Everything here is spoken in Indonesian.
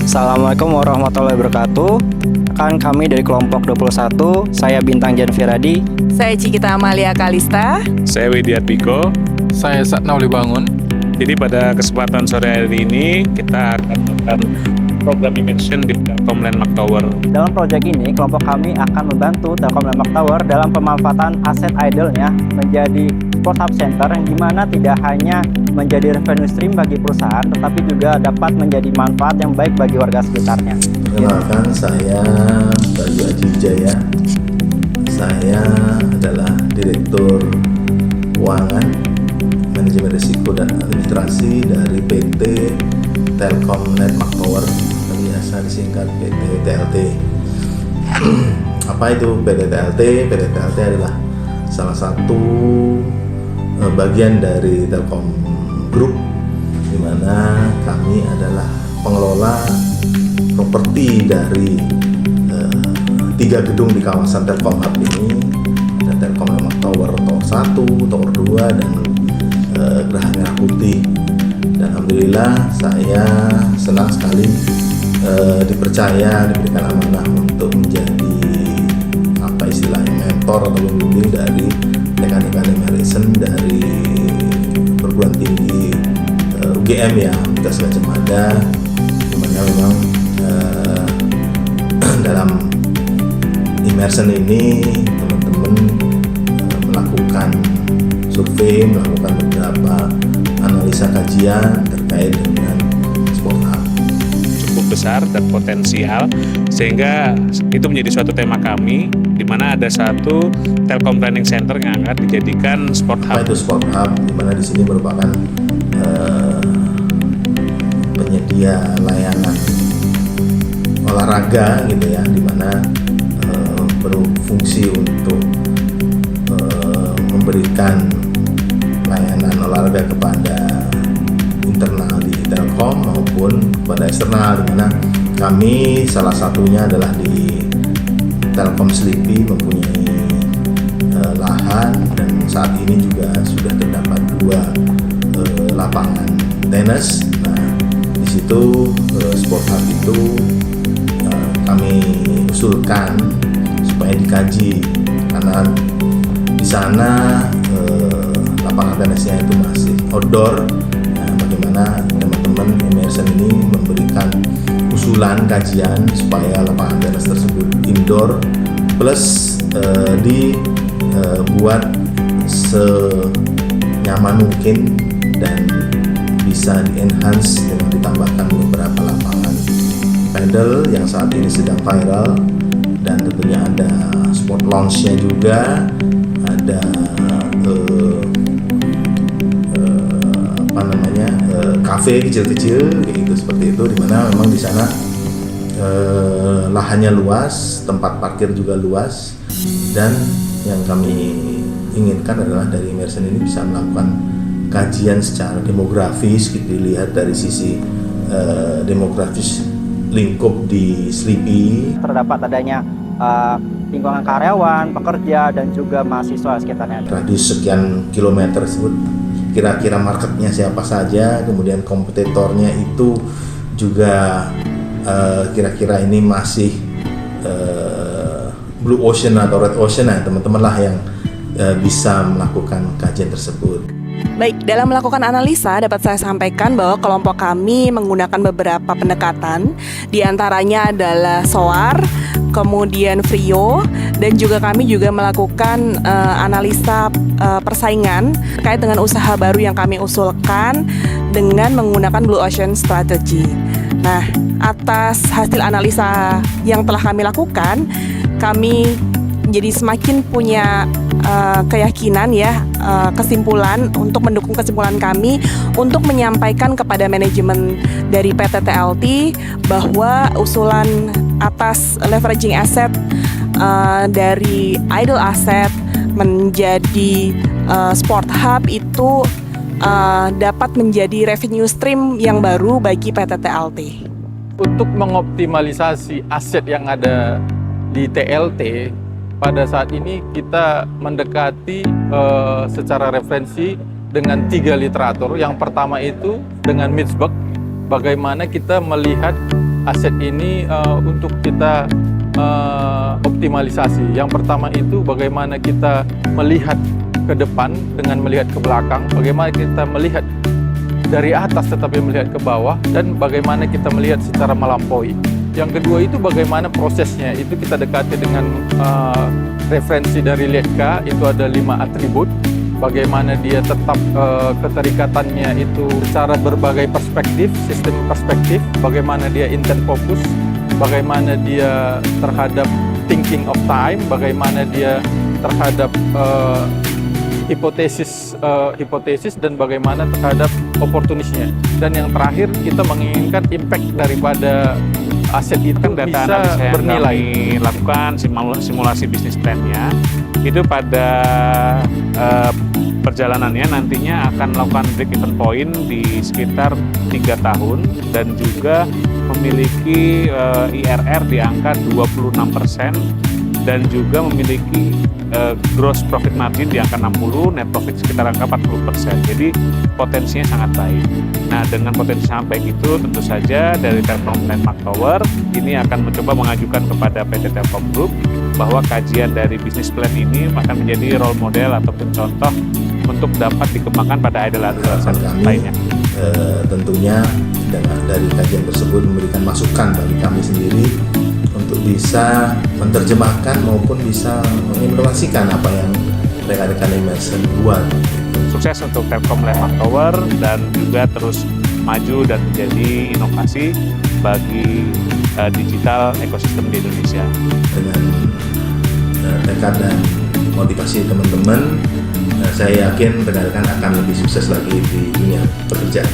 Assalamualaikum warahmatullahi wabarakatuh. Kan kami dari kelompok 21, saya Bintang Jan Firadi. Saya Cikita Amalia Kalista. Saya Widiat Piko. Saya Satnauli Bangun. Jadi pada kesempatan sore hari ini kita akan melakukan program immersion di Telkom Landmark Tower. Dalam proyek ini, kelompok kami akan membantu Telkom Landmark Tower dalam pemanfaatan aset idle-nya menjadi sport hub center yang dimana tidak hanya menjadi revenue stream bagi perusahaan, tetapi juga dapat menjadi manfaat yang baik bagi warga sekitarnya. Perkenalkan, saya Bayu Aji Wijaya. Saya adalah Direktur Keuangan, Manajemen Risiko dan Administrasi dari PT Telkom Landmark Tower, biasa disingkat PT TLT. Apa itu PT TLT? PT TLT adalah salah satu bagian dari Telkom Group, di mana kami adalah pengelola properti dari 3 gedung di kawasan Telkom Hub ini. Ada Telkom Landmark Tower, Tower 1, Tower 2, dan Geraha Merah Putih. Dan alhamdulillah saya senang sekali dipercaya, diberikan amanah untuk menjadi apa istilahnya mentor atau pembimbing dari rekan-rekan emerson dari perguruan tinggi UGM ya, Universitas Gadjah Mada, dimana memang dalam immersion ini teman-teman melakukan survei, melakukan beberapa analisa kajian terkait dengan sport hub. Cukup besar dan potensial, sehingga itu menjadi suatu tema kami, di mana ada satu Telkom Training Center yang akan dijadikan sport hub. Apa itu sport hub? Di mana di sini merupakan penyedia layanan olahraga gitu ya, di mana berfungsi untuk memberikan layanan olahraga kepada internal di Telkom maupun kepada eksternal, di mana kami salah satunya adalah di Telkom Sleepy mempunyai lahan, dan saat ini juga sudah terdapat 2 lapangan tenis. Nah, di situ sport hub itu kami usulkan supaya dikaji, karena di sana lapangan tenisnya itu masih outdoor. Nah, bagaimana teman-teman immersion ini memberikan usulan kajian supaya lapangan tenis tersebut indoor plus dibuat senyaman mungkin dan bisa di-enhance dengan ditambahkan beberapa lapangan paddle yang saat ini sedang viral, dan tentunya ada sport lounge-nya juga, ada kafe kecil-kecil kayak gitu, seperti itu, di mana memang di sana lahannya luas, tempat parkir juga luas, dan yang kami inginkan adalah dari immersion ini bisa melakukan kajian secara demografis, gitu, dilihat dari sisi demografis lingkup di Sleepy. Terdapat adanya lingkungan karyawan, pekerja, dan juga mahasiswa sekitarnya. Radius sekian kilometer tersebut, kira-kira marketnya siapa saja, kemudian kompetitornya itu juga kira-kira ini masih blue ocean atau red ocean, nah teman-teman lah yang bisa melakukan kajian tersebut. Baik, dalam melakukan analisa dapat saya sampaikan bahwa kelompok kami menggunakan beberapa pendekatan, diantaranya adalah SOAR, kemudian Frio, dan juga kami juga melakukan analisa persaingan terkait dengan usaha baru yang kami usulkan dengan menggunakan Blue Ocean Strategy. Nah, atas hasil analisa yang telah kami lakukan, kami jadi semakin punya keyakinan ya, kesimpulan untuk mendukung kesimpulan kami untuk menyampaikan kepada manajemen dari PT TLT bahwa usulan atas leveraging asset dari idle asset menjadi sport hub itu dapat menjadi revenue stream yang baru bagi PT TLT. Untuk mengoptimalisasi aset yang ada di TLT, pada saat ini kita mendekati secara referensi dengan 3 literatur. Yang pertama itu dengan Mitzberg, bagaimana kita melihat aset ini untuk kita optimalisasi. Yang pertama itu bagaimana kita melihat ke depan dengan melihat ke belakang, bagaimana kita melihat dari atas tetapi melihat ke bawah, dan bagaimana kita melihat secara melampaui. Yang kedua itu bagaimana prosesnya, itu kita dekati dengan referensi dari Letka, itu ada 5 atribut. Bagaimana dia tetap keterikatannya itu secara berbagai perspektif, sistem perspektif, bagaimana dia intent fokus, bagaimana dia terhadap thinking of time, bagaimana dia terhadap hipotesis dan bagaimana terhadap opportunisnya. Dan yang terakhir kita menginginkan impact daripada aset itu data bisa analisa yang bernilai. kami lakukan simulasi bisnis plan-nya itu pada perjalanannya nantinya akan melakukan break even point di sekitar 3 tahun dan juga memiliki IRR di angka 26% dan juga memiliki gross profit margin di angka 60, net profit sekitar angka 40%. Jadi potensinya sangat baik. Nah, dengan potensi sangat baik itu tentu saja dari Telkom Landmark Tower ini akan mencoba mengajukan kepada PT Telkom Group bahwa kajian dari bisnis plan ini akan menjadi role model ataupun contoh untuk dapat dikembangkan pada idol-idol lainnya. Tentunya dari kajian tersebut memberikan masukan bagi kami sendiri untuk bisa menerjemahkan maupun bisa mengimplementasikan apa yang rekan-rekan Emerson buat. Sukses untuk Telkom Landmark Tower dan juga terus maju dan menjadi inovasi bagi digital ekosistem di Indonesia. Dengan tekad dan motivasi teman-teman, saya yakin rekan-rekan akan lebih sukses lagi di dunia pekerjaan.